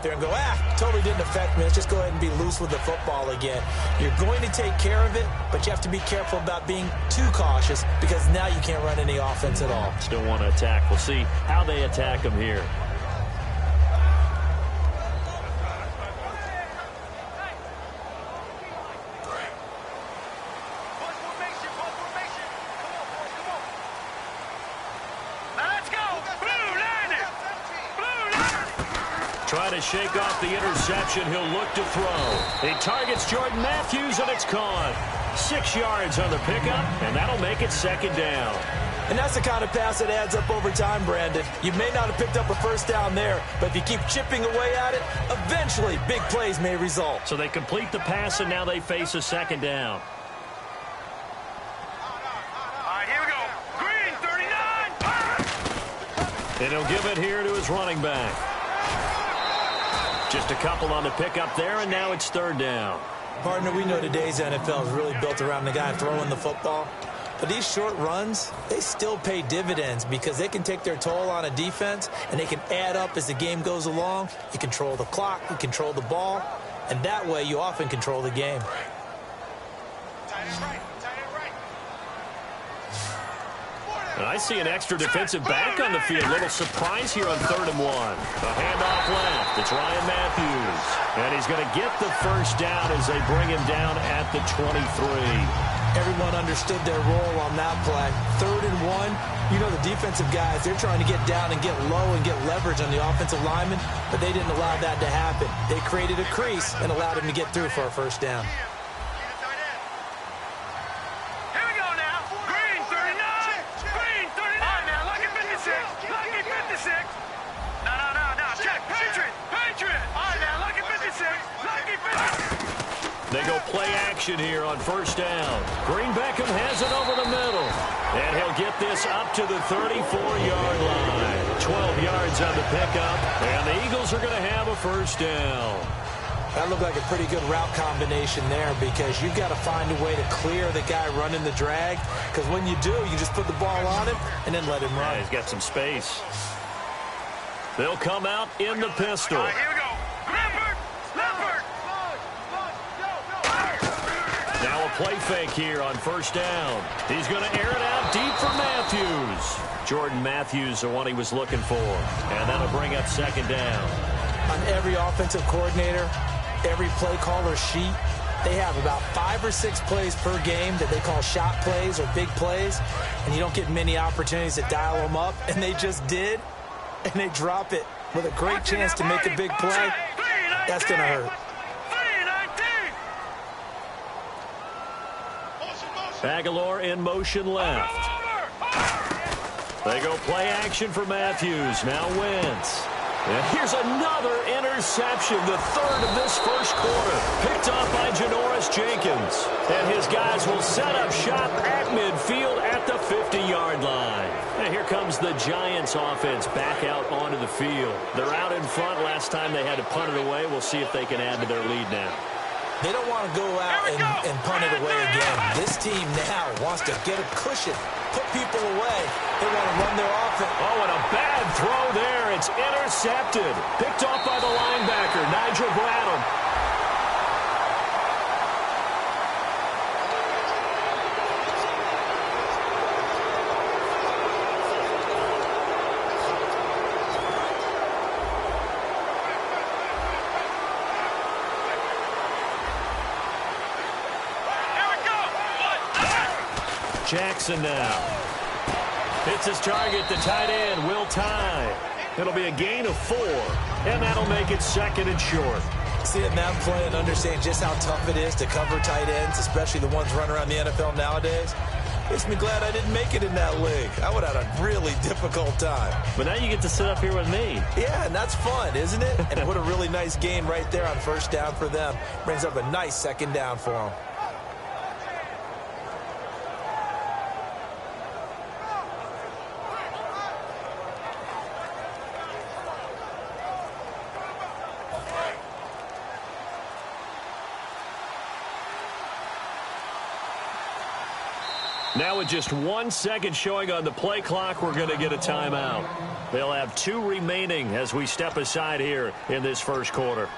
there and go, totally didn't affect me. Let's just go ahead and be loose with the football again. You're going to take care of it, but you have to be careful about being too cautious because now you can't run any offense at all. Still want to attack. We'll see how they attack them here. Trying to shake off the interception. He'll look to throw. He targets Jordan Matthews, and it's caught. 6 yards on the pickup, and that'll make it second down. And that's the kind of pass that adds up over time, Brandon. You may not have picked up a first down there, but if you keep chipping away at it, eventually big plays may result. So they complete the pass, and now they face a second down. All right, here we go. Green, 39. And he'll give it here to his running back. Just a couple on the pickup there, and now it's third down. Partner, we know today's NFL is really built around the guy throwing the football. But these short runs, they still pay dividends because they can take their toll on a defense, and they can add up as the game goes along. You control the clock, you control the ball, and that way you often control the game. And I see an extra defensive back on the field. Little surprise here on 3rd and 1. A handoff left. It's Ryan Matthews. And he's going to get the first down as they bring him down at the 23. Everyone understood their role on that play. 3rd and 1. You know the defensive guys, they're trying to get down and get low and get leverage on the offensive lineman, but they didn't allow that to happen. They created a crease and allowed him to get through for a first down. They go play action here on first down. Green Beckham has it over the middle. And he'll get this up to the 34-yard line. 12 yards on the pickup. And the Eagles are going to have a first down. That looked like a pretty good route combination there because you've got to find a way to clear the guy running the drag. Because when you do, you just put the ball on him and then let him run. Yeah, he's got some space. They'll come out in the pistol. Here we go. Now a play fake here on first down. He's going to air it out deep for Matthews. Jordan Matthews, the one he was looking for. And that'll bring up second down. On every offensive coordinator, every play caller sheet, they have about 5 or 6 plays per game that they call shot plays or big plays. And you don't get many opportunities to dial them up. And they just did. And they drop it with a great chance to make a big play. That's going to hurt. Aguilar in motion left. They go play action for Matthews. Now Wentz. And here's another interception, the third of this first quarter. Picked off by Janoris Jenkins. And his guys will set up shop at midfield at the 50-yard line. And here comes the Giants offense back out onto the field. They're out in front. Last time they had to punt it away. We'll see if they can add to their lead now. They don't want to go out and punt it away again. This team now wants to get a cushion, put people away. They want to run their offense. Oh, and a bad throw there. It's intercepted. Picked off by the linebacker, Nigel Bradham. Jackson now. Hits his target, the tight end, Will Tye. It'll be a gain of 4, and that'll make it second and short. Seeing that play and understand just how tough it is to cover tight ends, especially the ones running around the NFL nowadays, makes me glad I didn't make it in that league. I would have had a really difficult time. But now you get to sit up here with me. Yeah, and that's fun, isn't it? And what a really nice game right there on first down for them. Brings up a nice second down for them. Now with just 1 second showing on the play clock, we're going to get a timeout. They'll have 2 remaining as we step aside here in this first quarter.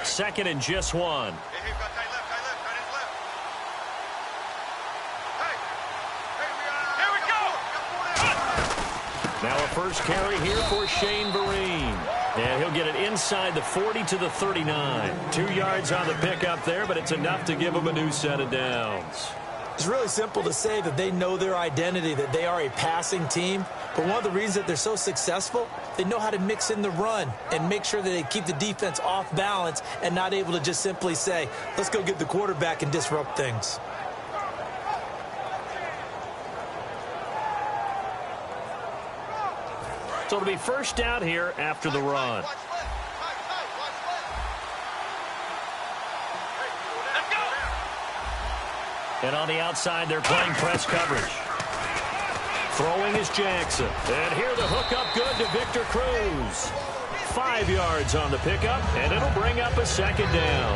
Second and just 1. Now a first carry here for Shane Vereen. And he'll get it inside the 40 to the 39. 2 yards on the pickup there, but it's enough to give him a new set of downs. It's really simple to say that they know their identity, that they are a passing team. But one of the reasons that they're so successful, they know how to mix in the run and make sure that they keep the defense off balance and not able to just simply say, let's go get the quarterback and disrupt things. So it'll be first down here after the run. And on the outside, they're playing press coverage. Throwing is Jackson. And here the hook up good to Victor Cruz. 5 yards on the pickup, and it'll bring up a second down.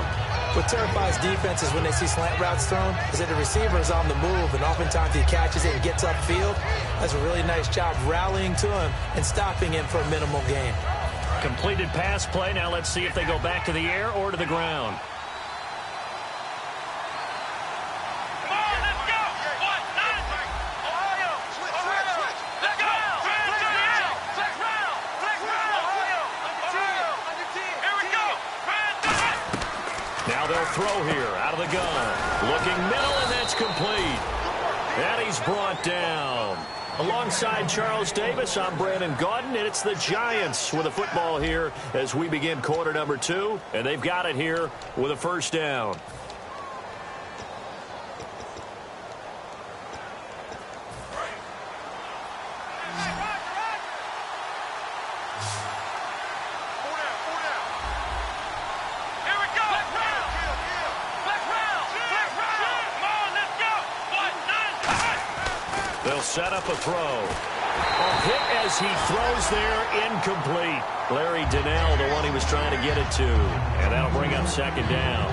What terrifies defenses when they see slant routes thrown is that the receiver is on the move, and oftentimes he catches it and gets upfield. Does a really nice job rallying to him and stopping him for a minimal gain. Completed pass play. Now let's see if they go back to the air or to the ground. Throw here out of the gun. Looking middle, and that's complete. And he's brought down. Alongside Charles Davis, I'm Brandon Gaudin, and it's the Giants with a football here as we begin quarter number 2. And they've got it here with a first down. They'll set up a throw. A hit as he throws there, incomplete. Larry Donnell, the one he was trying to get it to. And that'll bring up second down.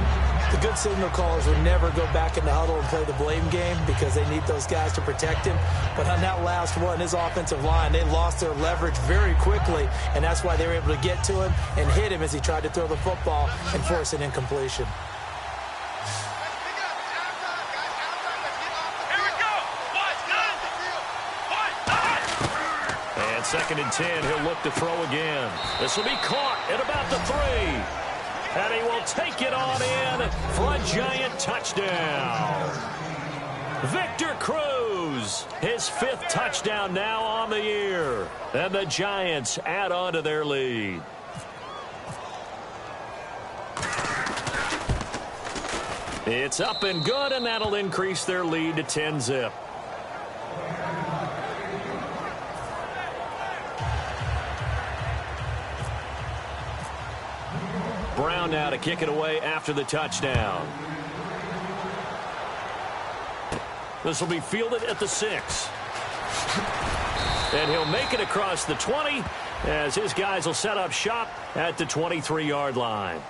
The good signal callers would never go back in the huddle and play the blame game because they need those guys to protect him. But on that last one, his offensive line, they lost their leverage very quickly, and that's why they were able to get to him and hit him as he tried to throw the football and force an incompletion. Second and 10, he'll look to throw again. This will be caught at about the 3. And he will take it on in for a Giant touchdown. Victor Cruz, his 5th touchdown now on the year. And the Giants add on to their lead. It's up and good, and that'll increase their lead to 10-zip. Brown now to kick it away after the touchdown. This will be fielded at the 6. And he'll make it across the 20 as his guys will set up shop at the 23-yard line.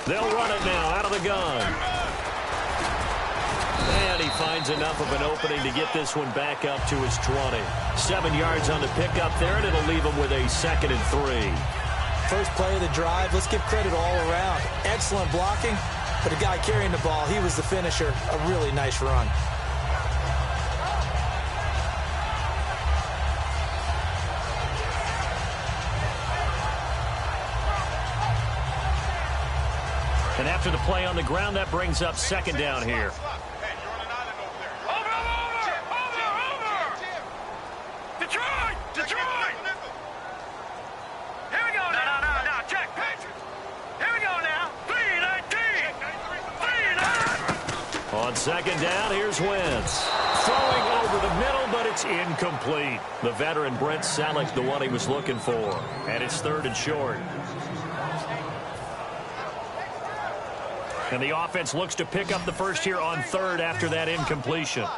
They'll run it now out of the gun. And he finds enough of an opening to get this one back up to his 20. 7 yards on the pickup there, and it'll leave him with a 2nd and 3. First play of the drive, let's give credit all around. Excellent blocking, but the guy carrying the ball, he was the finisher. A really nice run. And after the play on the ground, that brings up second down here. Detroit! Here we go now. No, check. Here we go now. 3-19. On second down, here's Wentz. Throwing over the middle, but it's incomplete. The veteran Brent Selleck, the one he was looking for. And it's third and short. And the offense looks to pick up the first here on third after that incompletion. All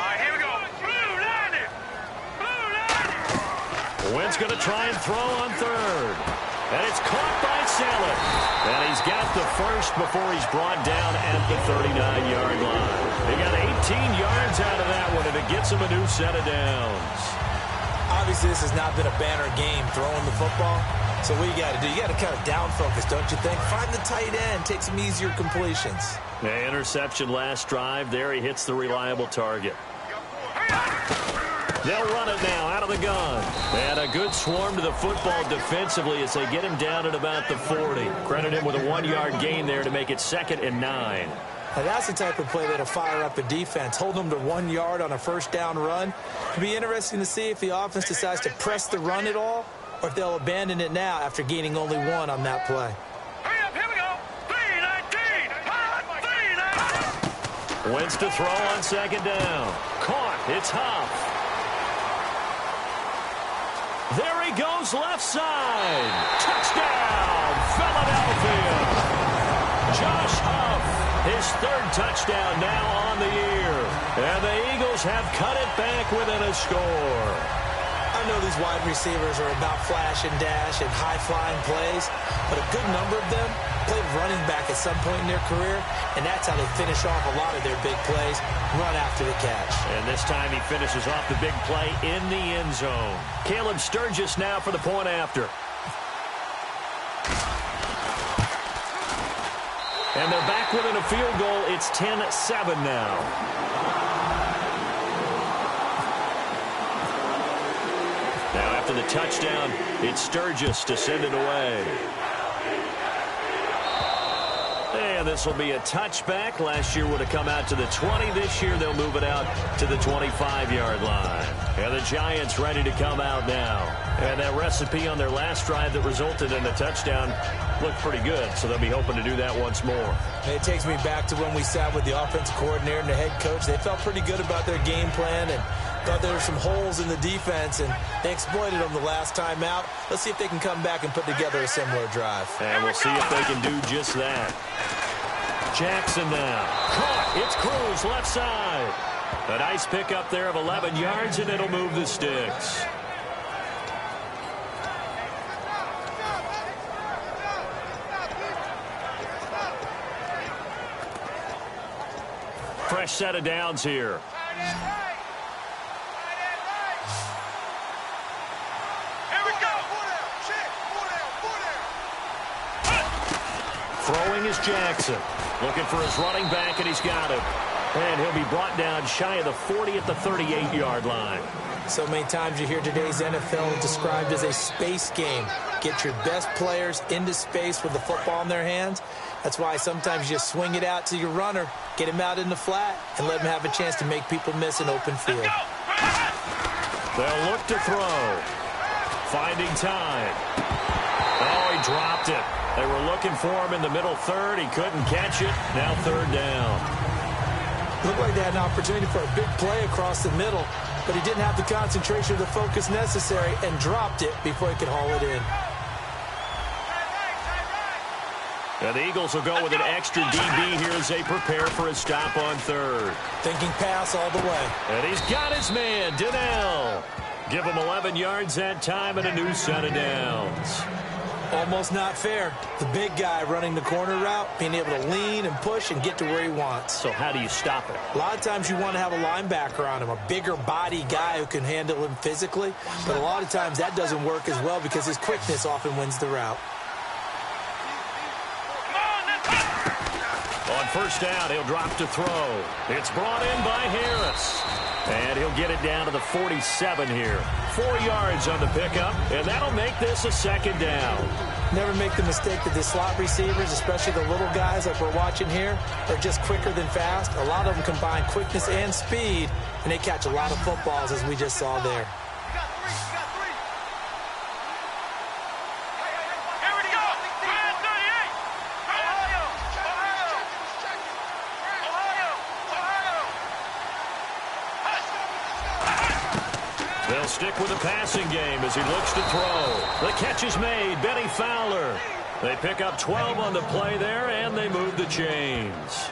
right, here we go. Blue line. Wentz going to try and throw on third. And it's caught by Selleck. And he's got the first before he's brought down at the 39-yard line. He got 18 yards out of that one, and it gets him a new set of downs. Obviously, this has not been a banner game throwing the football. So what you got to do, you got to kind of down focus, don't you think? Find the tight end, take some easier completions. The interception last drive. There he hits the reliable target. They'll run it now out of the gun. And a good swarm to the football defensively as they get him down at about the 40. Credit him with a 1-yard gain there to make it 2nd and 9. Now that's the type of play that'll fire up a defense. Hold them to 1 yard on a first down run. It'll be interesting to see if the offense decides to press the run at all, or if they'll abandon it now after gaining only 1 on that play. Hurry up, here we go. 3-19. Wentz to throw on second down. Caught. It's Huff. There he goes left side. Touchdown, Philadelphia. Josh Huff, his 3rd touchdown now on the year. And the Eagles have cut it back within a score. I know these wide receivers are about flash and dash and high-flying plays, but a good number of them played running back at some point in their career, and that's how they finish off a lot of their big plays, run after the catch. And this time he finishes off the big play in the end zone. Caleb Sturgis now for the point after. And they're back within a field goal. It's 10-7 now. Now after the touchdown, it's Sturgis to send it away. And this will be a touchback. Last year would have come out to the 20. This year they'll move it out to the 25-yard line. And the Giants ready to come out now. And that recipe on their last drive that resulted in the touchdown looked pretty good, so they'll be hoping to do that once more. It takes me back to when we sat with the offensive coordinator and the head coach. They felt pretty good about their game plan and thought there were some holes in the defense, and they exploited them the last time out. Let's see if they can come back and put together a similar drive. And we'll see if they can do just that. Jackson now. Caught. It's Cruz left side. A nice pickup there of 11 yards, and it'll move the sticks. Fresh set of downs here. Throwing is Jackson. Looking for his running back, and he's got him. And he'll be brought down shy of the 40 at the 38-yard line. So many times you hear today's NFL described as a space game. Get your best players into space with the football in their hands. That's why sometimes you just swing it out to your runner, get him out in the flat, and let him have a chance to make people miss an open field. They'll look to throw. Finding time. Oh, he dropped it. They were looking for him in the middle third. He couldn't catch it. Now third down. Looked like they had an opportunity for a big play across the middle, but he didn't have the concentration or the focus necessary and dropped it before he could haul it in. And the Eagles will go with an extra DB here as they prepare for a stop on third. Thinking pass all the way. And he's got his man, Donnell. Give him 11 yards that time and a new set of downs. Almost not fair. The big guy running the corner route, being able to lean and push and get to where he wants. So how do you stop it? A lot of times you want to have a linebacker on him, a bigger body guy who can handle him physically. But a lot of times that doesn't work as well because his quickness often wins the route. On first down, he'll drop to throw. It's brought in by Harris. And he'll get it down to the 47 here. 4 yards on the pickup, and that'll make this a second down. Never make the mistake that the slot receivers, especially the little guys like we're watching here, are just quicker than fast. A lot of them combine quickness and speed, and they catch a lot of footballs, as we just saw there. They'll stick with the passing game as he looks to throw. The catch is made. Benny Fowler. They pick up 12 on the play there, and they move the chains.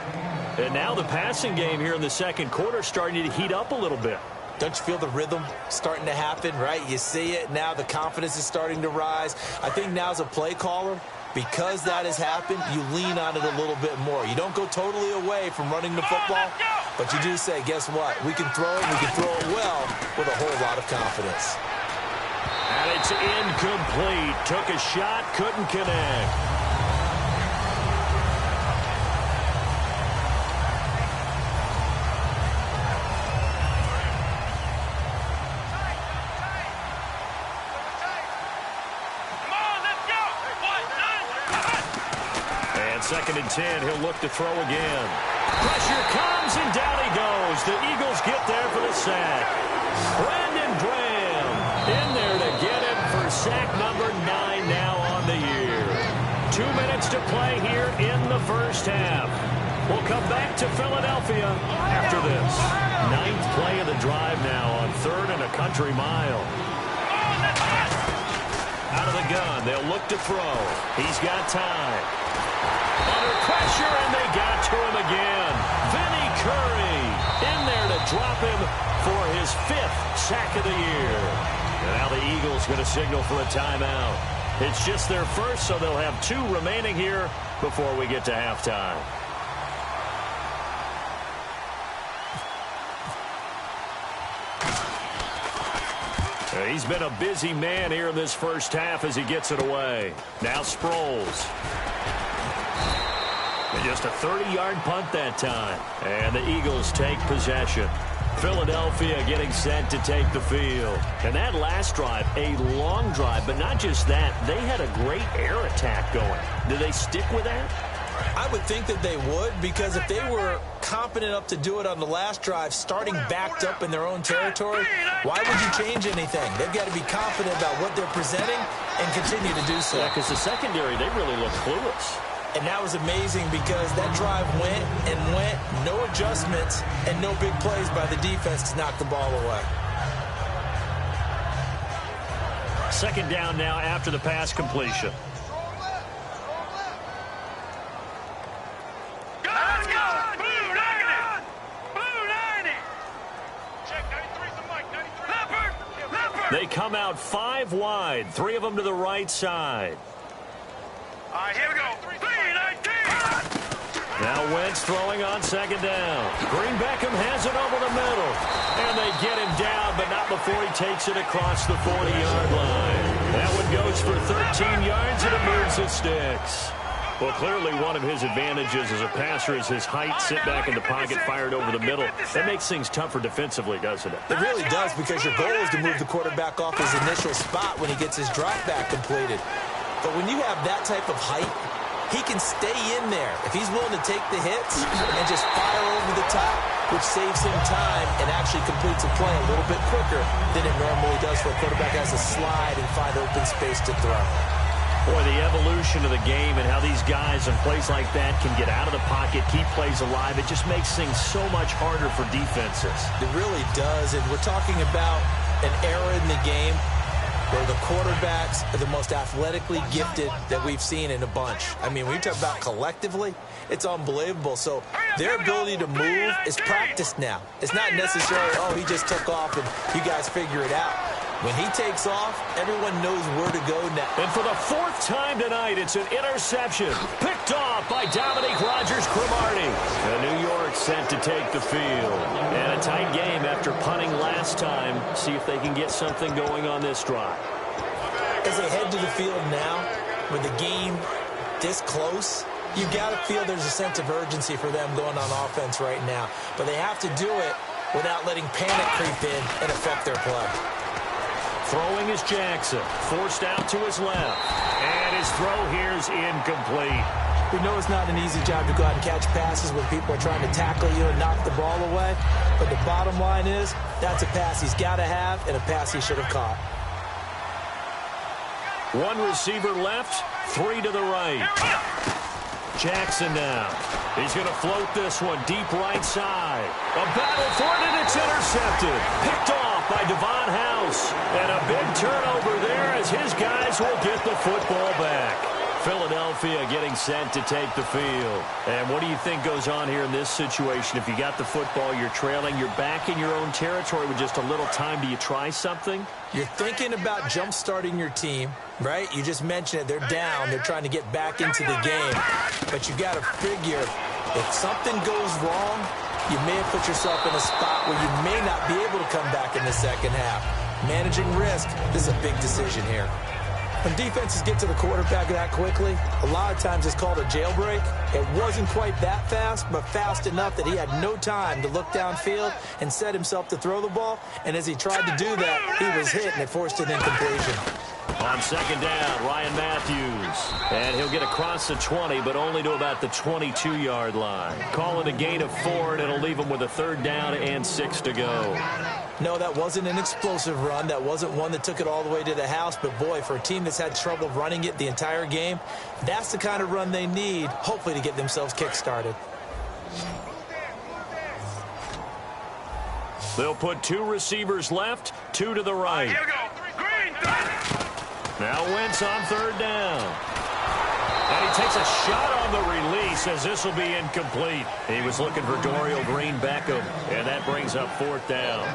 And now the passing game here in the second quarter starting to heat up a little bit. Don't you feel the rhythm starting to happen, right? You see it now. The confidence is starting to rise. I think now as a play caller, because that has happened, you lean on it a little bit more. You don't go totally away from running the football, but you do say, guess what? We can throw it, we can throw it well with a whole lot of confidence. And it's incomplete. Took a shot, couldn't connect. Second and 10, he'll look to throw again. Pressure comes, and down he goes. The Eagles get there for the sack. Brandon Graham in there to get him for sack number 9 now on the year. 2 minutes to play here in the first half. We'll come back to Philadelphia after this. 9th play of the drive now on 3rd and a country mile. Out of the gun, they'll look to throw. He's got time. Under pressure, and they got to him again. Vinny Curry in there to drop him for his 5th sack of the year. And now the Eagles going to signal for a timeout. It's just their first, so they'll have 2 remaining here before we get to halftime. He's been a busy man here in this first half as he gets it away. Now Sproles. And just a 30-yard punt that time. And the Eagles take possession. Philadelphia getting set to take the field. And that last drive, a long drive, but not just that. They had a great air attack going. Do they stick with that? I would think that they would, because if they were competent enough to do it on the last drive, starting backed up in their own territory, why would you change anything? They've got to be confident about what they're presenting and continue to do so. Yeah, because the secondary, they really look clueless. And that was amazing because that drive went and went, no adjustments, and no big plays by the defense to knock the ball away. Second down now after the pass completion. They come out 5 wide, 3 of them to the right side. All right, here we go. 3-19. Now Wentz throwing on second down. Green Beckham has it over the middle. And they get him down, but not before he takes it across the 40-yard line. That one goes for 13 yards, and it moves the sticks. Well, clearly one of his advantages as a passer is his height, sit back in the pocket, fired over the middle. That makes things tougher defensively, doesn't it? It really does, because your goal is to move the quarterback off his initial spot when he gets his drop back completed. But when you have that type of height, he can stay in there if he's willing to take the hits and just fire over the top, which saves him time and actually completes a play a little bit quicker than it normally does for a quarterback has to slide and find open space to throw. Boy, the evolution of the game and how these guys in plays like that can get out of the pocket, keep plays alive, it just makes things so much harder for defenses. It really does, and we're talking about an era in the game where the quarterbacks are the most athletically gifted that we've seen in a bunch. I mean, when you talk about collectively, it's unbelievable. So their ability to move is practiced now. It's not necessarily, oh, he just took off and you guys figure it out. When he takes off, everyone knows where to go now. And for the 4th time tonight, it's an interception. Picked off by Dominique Rodgers-Cromartie. And New York set to take the field. And a tight game after punting last time. See if they can get something going on this drive. As they head to the field now, with the game this close, you got to feel there's a sense of urgency for them going on offense right now. But they have to do it without letting panic creep in and affect their play. Throwing is Jackson, forced out to his left. And his throw here is incomplete. We know it's not an easy job to go out and catch passes when people are trying to tackle you and knock the ball away. But the bottom line is, that's a pass he's got to have and a pass he should have caught. One receiver left, three to the right. Jackson now. He's going to float this one deep right side. A battle for it, and it's intercepted. Picked off by Devon House. And a big turnover there as his guys will get the football back. Philadelphia getting set to take the field. And what do you think goes on here in this situation? If you got the football, you're trailing, you're back in your own territory with just a little time. Do you try something? You're thinking about jump-starting your team, right? You just mentioned it. They're down. They're trying to get back into the game. But you got to figure, if something goes wrong, you may have put yourself in a spot where you may not be able to come back in the second half. Managing risk, this is a big decision here. When defenses get to the quarterback that quickly, a lot of times it's called a jailbreak. It wasn't quite that fast, but fast enough that he had no time to look downfield and set himself to throw the ball. And as he tried to do that, he was hit, and it forced an incompletion. On second down, Ryan Matthews. And he'll get across the 20, but only to about the 22-yard line. Call it a gain of 4, and it'll leave him with a third down and 6 to go. No, that wasn't an explosive run. That wasn't one that took it all the way to the house. But, boy, for a team that's had trouble running it the entire game, that's the kind of run they need, hopefully, to get themselves kick-started. They'll put two receivers left, two to the right. Here we go. Green. Now Wentz on third down. And he takes a shot on the release as this will be incomplete. He was looking for Dorial Green-Beckham, and that brings up fourth down.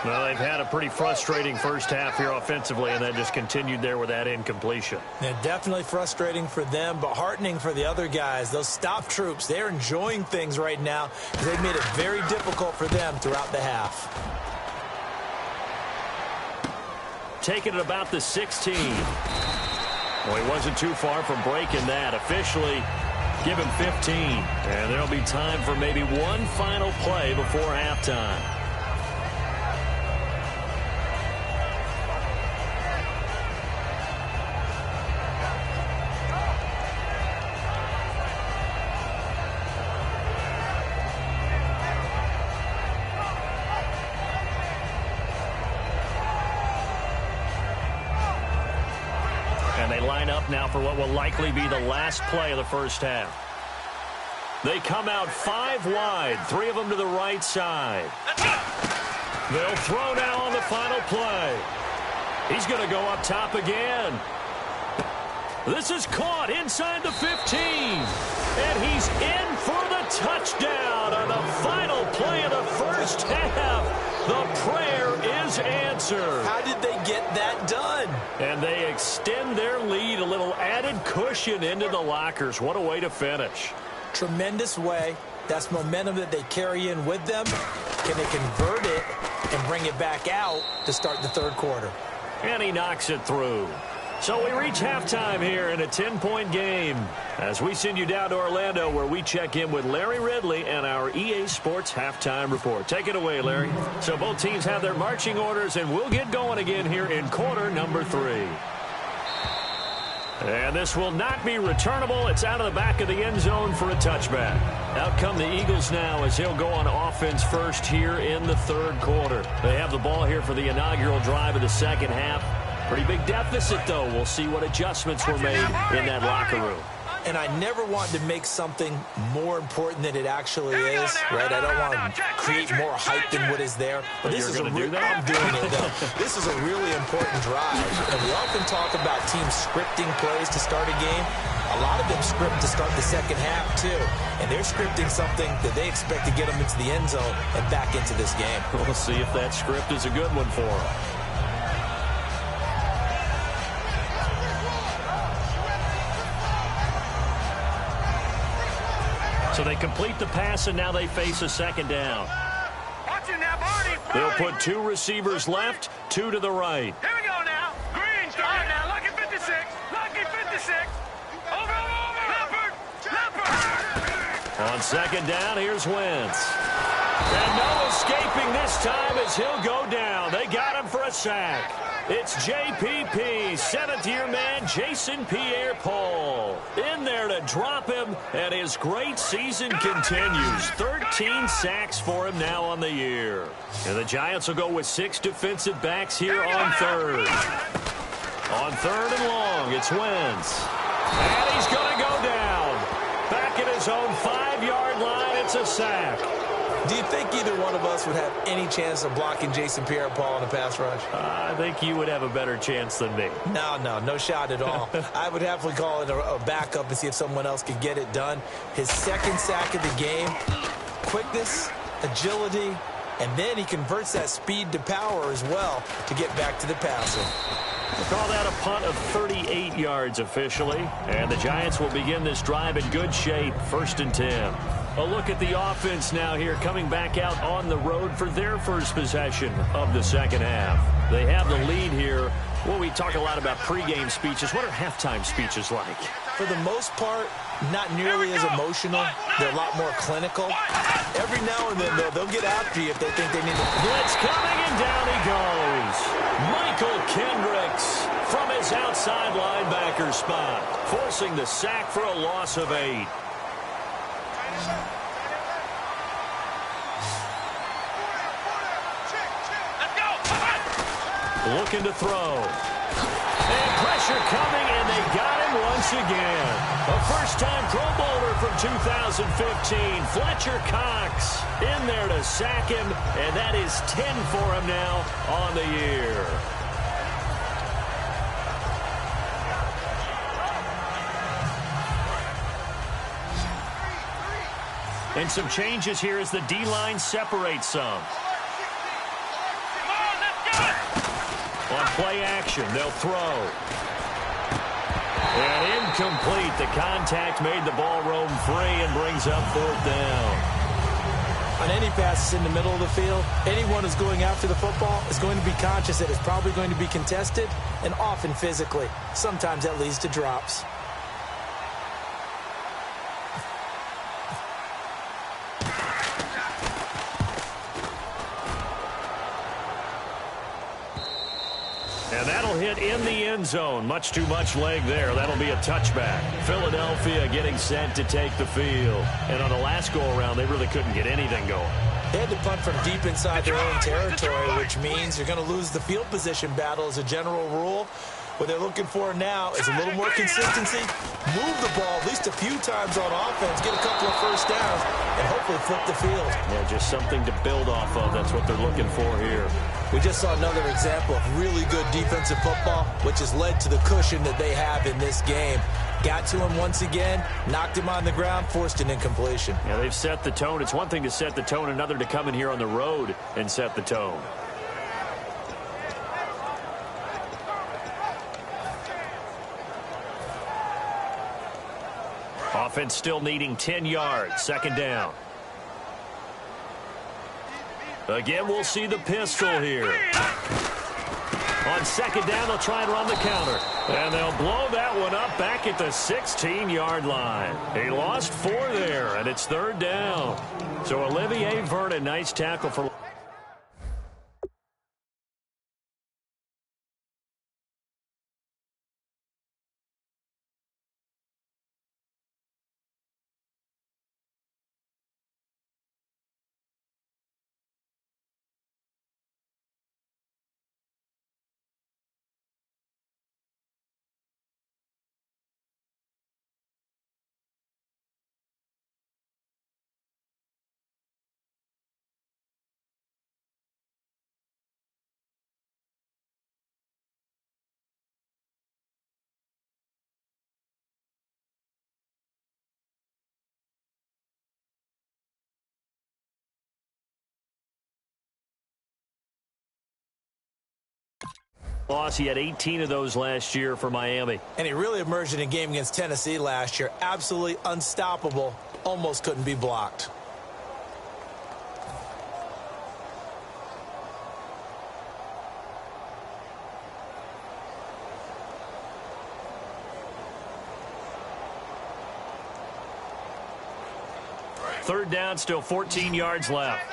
Well, they've had a pretty frustrating first half here offensively, and then just continued there with that incompletion. Yeah, definitely frustrating for them, but heartening for the other guys. Those stop troops, they're enjoying things right now because they've made it very difficult for them throughout the half. Taking it about the 16. Well, he wasn't too far from breaking that. Officially, give him 15. And there'll be time for maybe one final play before halftime. And they line up now for what will likely be the last play of the first half. They come out 5 wide, 3 of them to the right side. They'll throw now on the final play. He's going to go up top again. This is caught inside the 15. And he's in for the touchdown on the final play of the first half. The prayer is answered. How did they get that done? And they extend their lead, a little added cushion into the lockers. What a way to finish. Tremendous way. That's momentum that they carry in with them. Can they convert it and bring it back out to start the third quarter? And he knocks it through. So we reach halftime here in a 10-point game as we send you down to Orlando where we check in with Larry Ridley and our EA Sports Halftime Report. Take it away, Larry. So both teams have their marching orders, and we'll get going again here in quarter number 3. And this will not be returnable. It's out of the back of the end zone for a touchback. Out come the Eagles now as he'll go on offense first here in the third quarter. They have the ball here for the inaugural drive of the second half. Pretty big deficit, though. We'll see what adjustments were made in that locker room. And I never want to make something more important than it actually is, right? I don't want to create more hype than what is there. But this is I'm doing it, though. This is a really important drive. And we often talk about teams scripting plays to start a game. A lot of them script to start the second half, too. And they're scripting something that they expect to get them into the end zone and back into this game. We'll see if that script is a good one for them. So they complete the pass, and now they face a second down. They'll put 2 receivers left, 2 to the right. Here we go now. Green, start now. Lucky 56. Lucky 56. Over. Leopard. On second down, here's Wentz. And no escaping this time as he'll go down. They got him for a sack. It's JPP, seventh-year man Jason Pierre-Paul. In there to drop him, and his great season continues. 13 sacks for him now on the year. And the Giants will go with 6 defensive backs here on third. On third and long, it's Wentz. And he's going to go down. Back at his own 5-yard line, it's a sack. Do you think either one of us would have any chance of blocking Jason Pierre-Paul in a pass rush? I think you would have a better chance than me. No shot at all. I would happily call it a backup and see if someone else could get it done. His second sack of the game, quickness, agility, and then he converts that speed to power as well to get back to the passing. We'll call that a punt of 38 yards officially. And the Giants will begin this drive in good shape, 1st and 10. A look at the offense now here, coming back out on the road for their first possession of the second half. They have the lead here. Well, we talk a lot about pregame speeches. What are halftime speeches like? For the most part, not nearly as emotional. They're a lot more clinical. Every now and then, they'll get after you if they think they need to. Blitz coming, and down he goes. Michael Kendricks from his outside linebacker spot, forcing the sack for a loss of 8. Looking to throw. And pressure coming, and they got him once again. A first-time Pro Bowler from 2015, Fletcher Cox, in there to sack him, and that is 10 for him now on the year. And some changes here as the D-line separates some. On play action, they'll throw. And incomplete. The contact made the ball roam free and brings up 4th down. On any passes in the middle of the field, anyone who's going after the football is going to be conscious that it's probably going to be contested, and often physically. Sometimes that leads to drops. And that'll hit in the end zone. Much too much leg there. That'll be a touchback. Philadelphia getting set to take the field. And on the last go-around, they really couldn't get anything going. They had to punt from deep inside their own territory, which means you're going to lose the field position battle as a general rule. What they're looking for now is a little more consistency, move the ball at least a few times on offense, get a couple of first downs, and hopefully flip the field. Yeah, just something to build off of. That's what they're looking for here. We just saw another example of really good defensive football, which has led to the cushion that they have in this game. Got to him once again, knocked him on the ground, forced an incompletion. Yeah, they've set the tone. It's one thing to set the tone, another to come in here on the road and set the tone. Offense still needing 10 yards. 2nd down. Again, we'll see the pistol here. On 2nd down, they'll try and run the counter. And they'll blow that one up back at the 16-yard line. He lost 4 there, and it's 3rd down. So Olivier Vernon, nice tackle for... Loss. He had 18 of those last year for Miami. And he really emerged in a game against Tennessee last year. Absolutely unstoppable. Almost couldn't be blocked. Third down, still 14 yards left.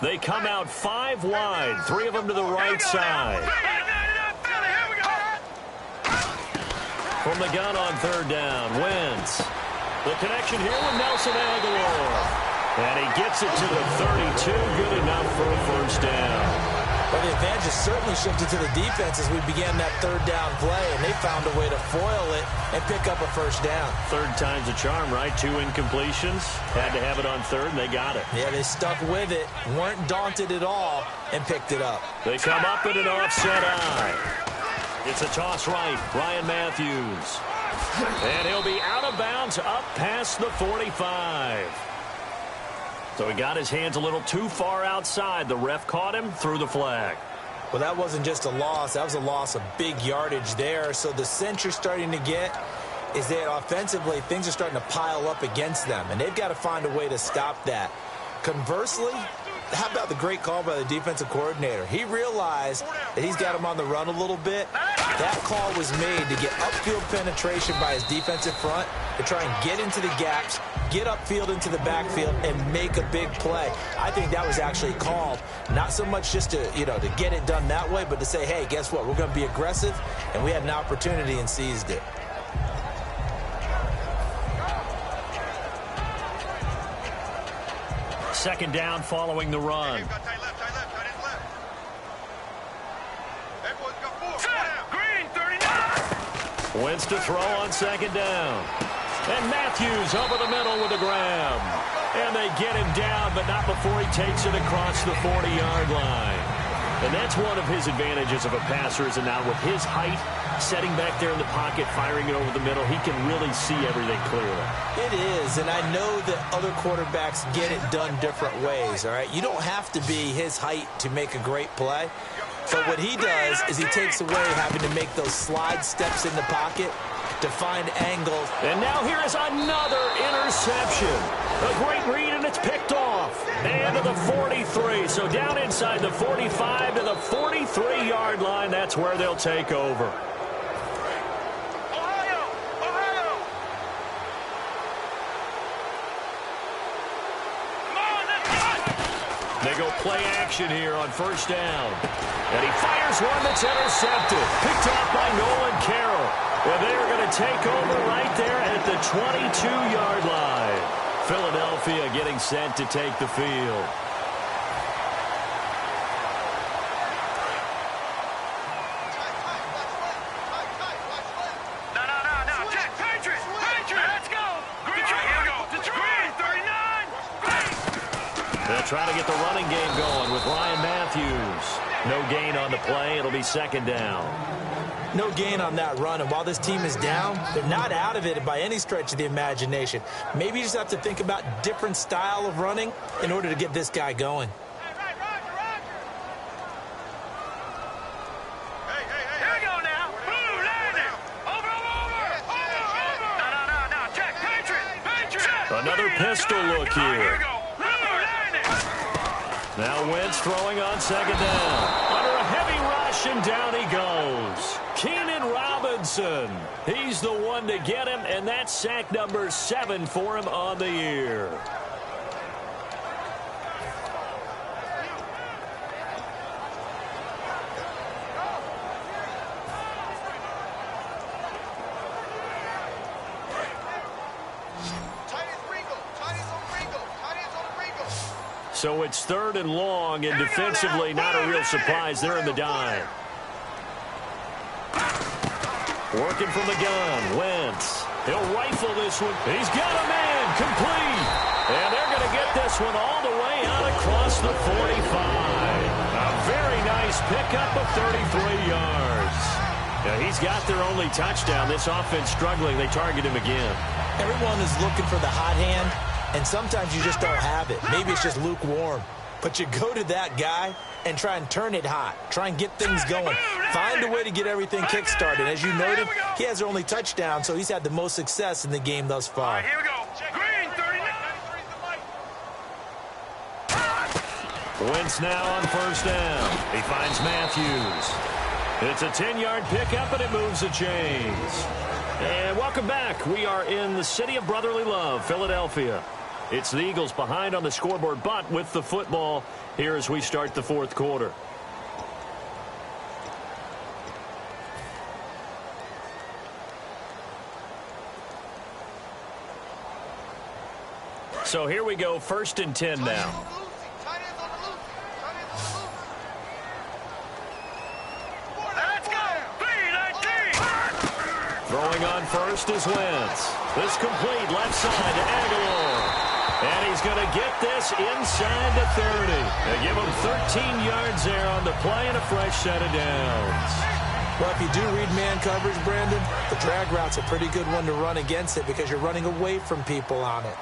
They come out 5 wide, 3 of them to the right side. From the gun on 3rd down, Wentz. The connection here with Nelson Aguilar. And he gets it to the 32, good enough for a 1st down. Well, the advantage has certainly shifted to the defense as we began that 3rd down play, and they found a way to foil it and pick up a 1st down. 3rd time's a charm, right? 2 incompletions. Had to have it on 3rd, and they got it. Yeah, they stuck with it, weren't daunted at all, and picked it up. They come up in an offset eye. It's a toss right, Ryan Matthews. And he'll be out of bounds up past the 45. So he got his hands a little too far outside. The ref caught him, threw the flag. Well, that wasn't just a loss. That was a loss of big yardage there. So the sense you're starting to get is that offensively, things are starting to pile up against them, and they've got to find a way to stop that. Conversely, how about the great call by the defensive coordinator? He realized that he's got him on the run a little bit. That call was made to get upfield penetration by his defensive front to try and get into the gaps, get upfield into the backfield, and make a big play. I think that was actually called not so much just to, to get it done that way, but to say, hey, guess what? We're going to be aggressive, and we had an opportunity and seized it. Second down following the run. Wentz to throw on 2nd down. And Matthews over the middle with a grab. And they get him down, but not before he takes it across the 40-yard line. And that's one of his advantages of a passer, is now with his height, setting back there in the pocket, firing it over the middle, he can really see everything clearly. It is, and I know that other quarterbacks get it done different ways, all right? You don't have to be his height to make a great play. But what he does is he takes away having to make those slide steps in the pocket to find angles. And now here is another interception. A great read, and it's picked off. And to the 43. So down inside the 45 to the 43-yard line. That's where they'll take over. They go play action here on 1st down. And he fires one that's intercepted. Picked off by Nolan Carroll. And they are going to take over right there at the 22-yard line. Philadelphia getting set to take the field. No. Jack, Patriots. Let's go. Green, here we go. Green, 39. Green. They'll try to get the running game going with Ryan Matthews. No gain on the play. It'll be 2nd down. No gain on that run, and while this team is down, they're not out of it by any stretch of the imagination. Maybe you just have to think about different style of running in order to get this guy going. Here we go now. Blue, landing. Over. No. Jack, Patriots. Another pistol look Here here. we go. Blue, landing. Now Wentz throwing on 2nd down. Under a heavy rush, and down he goes. Keenan Robinson. He's the one to get him, and that's sack number 7 for him on the year. So it's 3rd and long, and defensively not a real surprise. They're in the dime. Working from the gun, Wentz. He'll rifle this one. He's got a man, complete. And they're going to get this one all the way out across the 45. A very nice pickup of 33 yards. Now, he's got their only touchdown. This offense struggling. They target him again. Everyone is looking for the hot hand, and sometimes you just don't have it. Maybe it's just lukewarm. But you go to that guy and try and turn it hot. Try and get things going. Find a way to get everything kick-started. As you noted, he has their only touchdown, so he's had the most success in the game thus far. All right, here we go. Green, 39. Wentz now on 1st down. He finds Matthews. It's a 10-yard pickup, and it moves the chains. And welcome back. We are in the city of brotherly love, Philadelphia. It's the Eagles behind on the scoreboard, but with the football here as we start the fourth quarter. So here we go, 1st and 10 now. Throwing on first is Wentz. This complete left side to Aguilar. And he's going to get this inside the 30. They give him 13 yards there on the play and a fresh set of downs. Well, if you do read man coverage, Brandon, the drag route's a pretty good one to run against it because you're running away from people on it.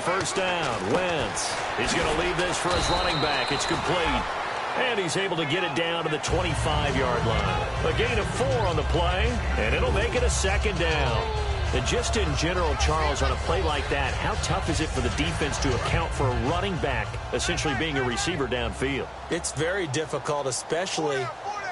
First down, Wentz. He's going to leave this for his running back. It's complete. And he's able to get it down to the 25-yard line. A gain of 4 on the play, and it'll make it a 2nd down. And just in general, Charles, on a play like that, how tough is it for the defense to account for a running back essentially being a receiver downfield? It's very difficult, especially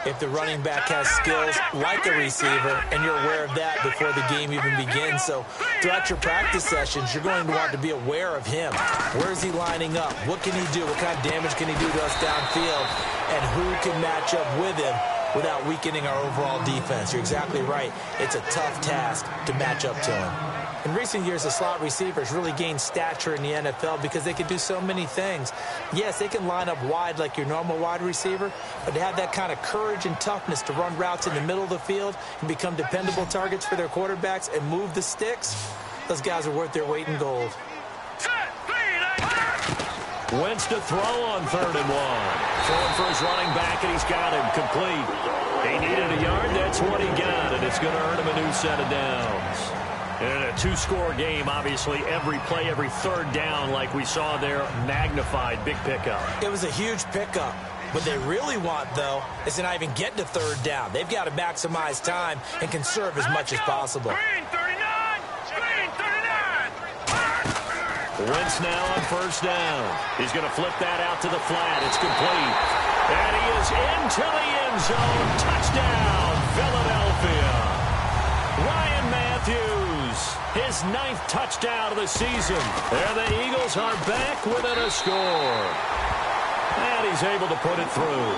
if the running back has skills like a receiver, and you're aware of that before the game even begins. So throughout your practice sessions, you're going to want to be aware of him. Where is he lining up? What can he do? What kind of damage can he do to us downfield? And who can match up with him without weakening our overall defense? You're exactly right. It's a tough task to match up to him. In recent years, the slot receivers really gained stature in the NFL because they can do so many things. Yes, they can line up wide like your normal wide receiver, but to have that kind of courage and toughness to run routes in the middle of the field and become dependable targets for their quarterbacks and move the sticks, those guys are worth their weight in gold. Wentz to throw on 3rd and 1. Throwing for his running back, and he's got him complete. He needed a yard. That's what he got, and it's going to earn him a new set of downs. And a 2-score game, obviously, every play, every 3rd down, like we saw there, magnified, big pickup. It was a huge pickup. What they really want, though, is to not even get to 3rd down. They've got to maximize time and conserve as much as possible. Green 39! Green 39! Wentz now on 1st down. He's going to flip that out to the flat. It's complete. And he is into the end zone. Touchdown, Philadelphia. Ryan Matthews, his 9th touchdown of the season. And the Eagles are back within a score. And he's able to put it through.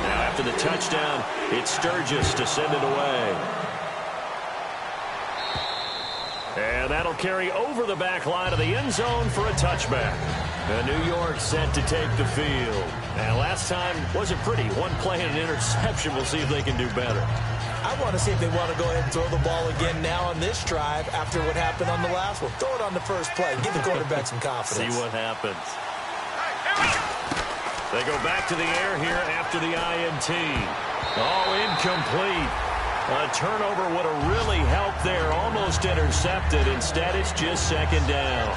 Now after the touchdown, it's Sturgis to send it away. And that'll carry over the back line of the end zone for a touchback. And New York set to take the field. And last time wasn't pretty. One play and an interception. We'll see if they can do better. I want to see if they want to go ahead and throw the ball again now on this drive after what happened on the last one. Throw it on the first play. Give the quarterback some confidence. See what happens. They go back to the air here after the INT. All incomplete. A turnover would have really helped there. Almost intercepted. Instead, it's just 2nd down.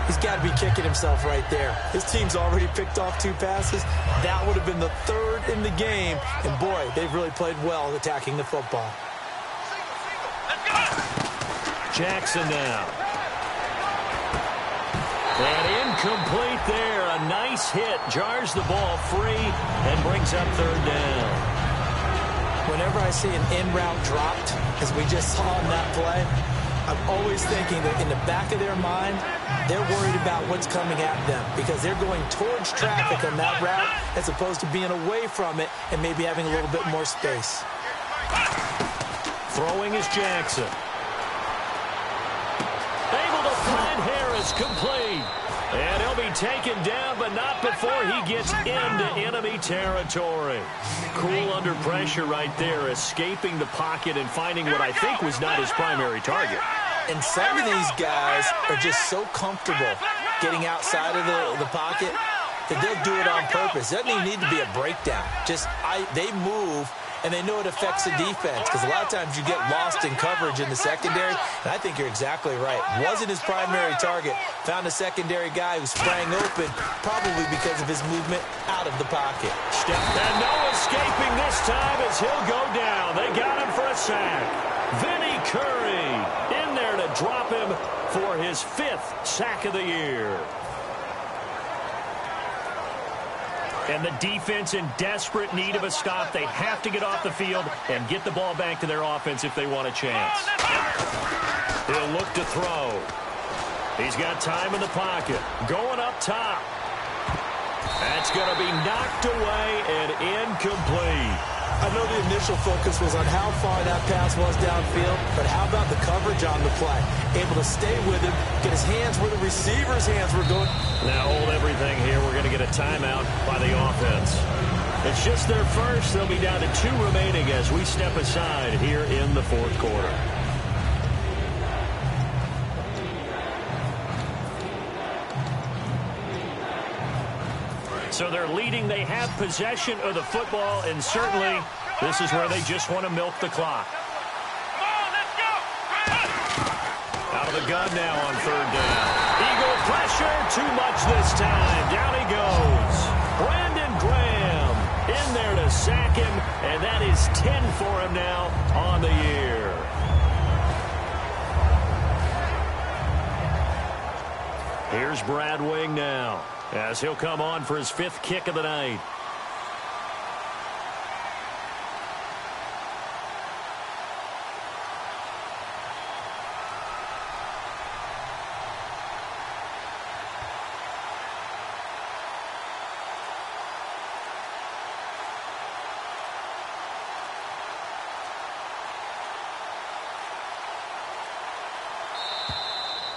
He's got to be kicking himself right there. His team's already picked off 2 passes. That would have been the 3rd in the game. And, boy, they've really played well attacking the football. Jackson now. And incomplete there. A nice hit. Jars the ball free and brings up 3rd down. Whenever I see an in-route dropped, as we just saw in that play, I'm always thinking that in the back of their mind, they're worried about what's coming at them because they're going towards traffic on that route as opposed to being away from it and maybe having a little bit more space. Throwing is Jackson. Able to find Harris, complete. And he'll be taken down, but not before he gets into enemy territory. Cool under pressure right there, escaping the pocket and finding what I think was not his primary target. And some of these guys are just so comfortable getting outside of the pocket that they'll do it on purpose. It doesn't even need to be a breakdown. Just they move and they know it affects the defense because a lot of times you get lost in coverage in the secondary, and I think you're exactly right. Wasn't his primary target. Found a secondary guy who sprang open, probably because of his movement out of the pocket. And no escaping this time as he'll go down. They got him for a sack. Vinny Curry in there to drop him for his 5th sack of the year. And the defense in desperate need of a stop. They have to get off the field and get the ball back to their offense if they want a chance. He'll look to throw. He's got time in the pocket. Going up top. That's going to be knocked away and incomplete. I know the initial focus was on how far that pass was downfield, but how about the coverage on the play? Able to stay with him, get his hands where the receiver's hands were going. Now hold everything here. We're going to get a timeout by the offense. It's just their first. They'll be down to 2 remaining as we step aside here in the 4th quarter. So they're leading. They have possession of the football, and certainly this is where they just want to milk the clock. Out of the gun now on 3rd down. Eagle pressure, too much this time. Down he goes. Brandon Graham in there to sack him, and that is 10 for him now on the year. Here's Brad Wing now, as he'll come on for his 5th kick of the night.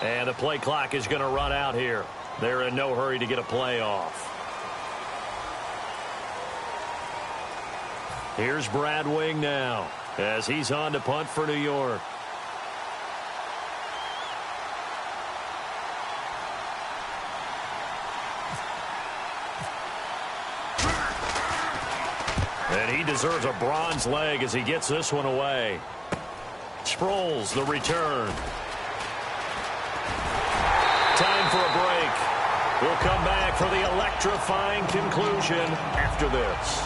And the play clock is going to run out here. They're in no hurry to get a play off. Here's Brad Wing now as he's on to punt for New York. And he deserves a bronze leg as he gets this one away. Sproles the return. Time for a break. We'll come back for the electrifying conclusion after this.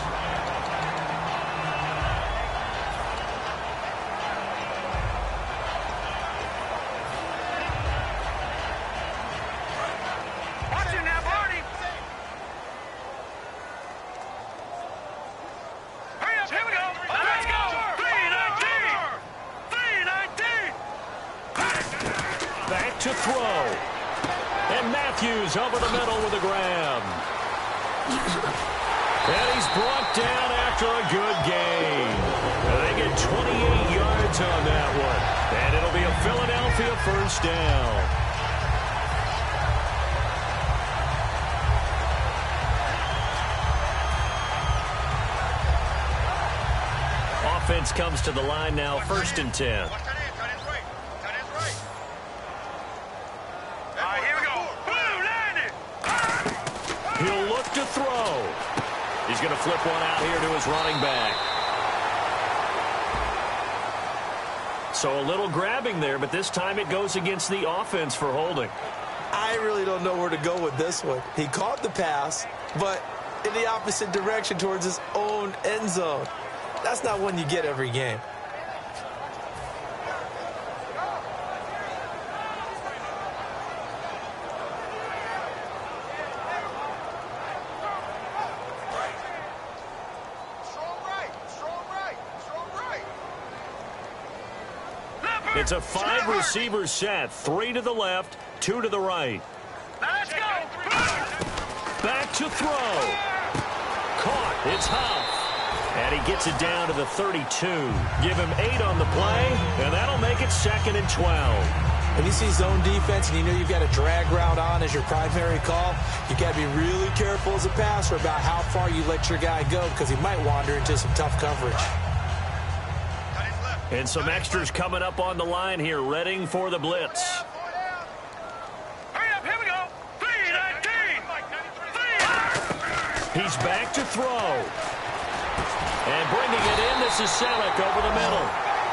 Watch it now, Barney. Hurry up, here we go. Let's go. 3-19. Back to throw. And Matthews over the middle with a grab. And he's brought down after a good gain. They get 28 yards on that one. And it'll be a Philadelphia 1st down. Offense comes to the line now, 1st and 10. He'll look to throw. He's going to flip one out here to his running back. So a little grabbing there, but this time it goes against the offense for holding. I really don't know where to go with this one. He caught the pass, but in the opposite direction towards his own end zone. That's not one you get every game. It's a 5-receiver set. 3 to the left, 2 to the right. Let's go. Back to throw. Caught. It's Huff. And he gets it down to the 32. Give him 8 on the play, and that'll make it 2nd and 12. When you see zone defense and you know you've got a drag route on as your primary call, you got to be really careful as a passer about how far you let your guy go because he might wander into some tough coverage. And some extras coming up on the line here, readying for the blitz. Hurry up, here we go. 3-19. He's back to throw. And bringing it in, this is Selleck over the middle.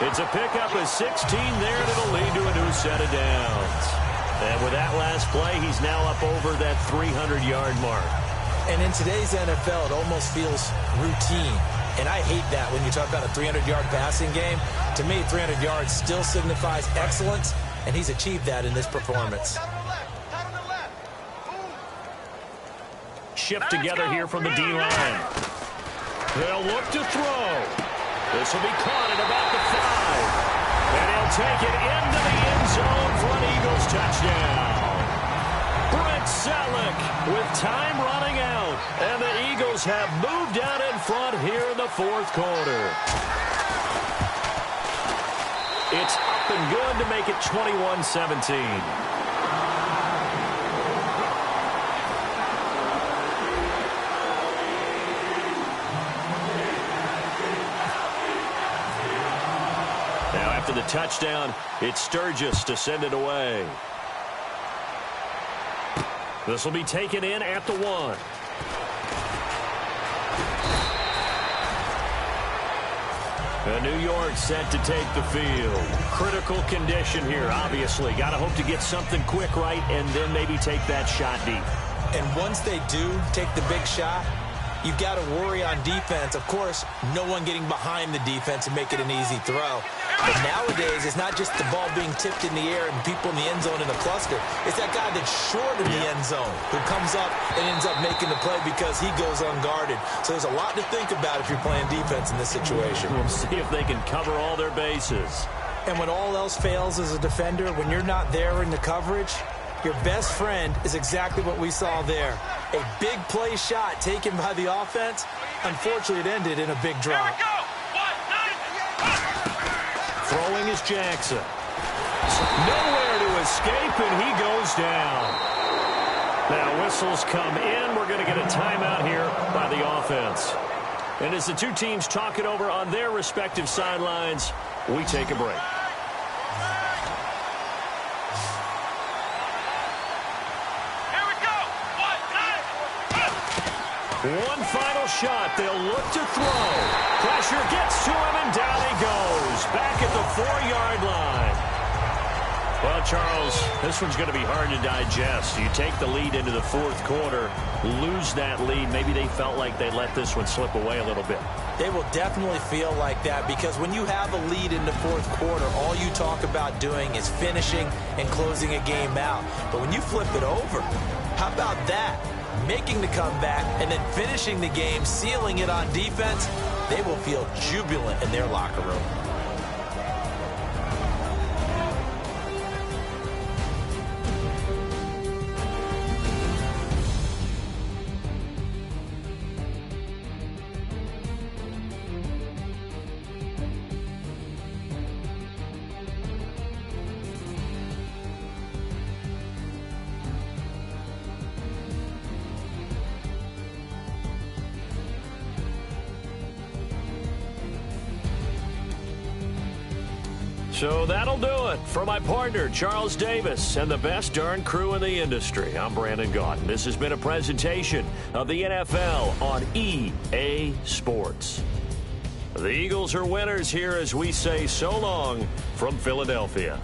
It's a pickup of 16 there, and it'll lead to a new set of downs. And with that last play, he's now up over that 300-yard mark. And in today's NFL, it almost feels routine. And I hate that when you talk about a 300-yard passing game. To me, 300 yards still signifies excellence, and he's achieved that in this performance. Shift together here from the D-line. They'll look to throw. This will be caught at about the 5. And he'll take it into the end zone for an Eagles touchdown. Brent Selleck with time running out. And the Eagles have moved out in front here in the fourth quarter. It's up and good to make it 21-17. After the touchdown, it's Sturgis to send it away. This will be taken in at the 1. New York set to take the field. Critical condition here, obviously. Got to hope to get something quick right and then maybe take that shot deep. And once they do take the big shot, you've got to worry on defense. Of course, no one getting behind the defense and make it an easy throw. But nowadays, it's not just the ball being tipped in the air and people in the end zone in a cluster. It's that guy that's short of the end zone who comes up and ends up making the play because he goes unguarded. So there's a lot to think about if you're playing defense in this situation. We'll see if they can cover all their bases. And when all else fails as a defender, when you're not there in the coverage, your best friend is exactly what we saw there. A big play shot taken by the offense. Unfortunately, it ended in a big drop. Throwing is Jackson. Nowhere to escape, and he goes down. Now whistles come in. We're going to get a timeout here by the offense. And as the two teams talk it over on their respective sidelines, we take a break. One final shot. They'll look to throw. Pressure gets to him, and down he goes. Back at the 4-yard line. Well, Charles, this one's going to be hard to digest. You take the lead into the fourth quarter, lose that lead. Maybe they felt like they let this one slip away a little bit. They will definitely feel like that because when you have a lead in the fourth quarter, all you talk about doing is finishing and closing a game out. But when you flip it over, how about that? Making the comeback and then finishing the game, sealing it on defense, they will feel jubilant in their locker room. So that'll do it for my partner, Charles Davis, and the best darn crew in the industry. I'm Brandon Gaudin. This has been a presentation of the NFL on EA Sports. The Eagles are winners here as we say so long from Philadelphia.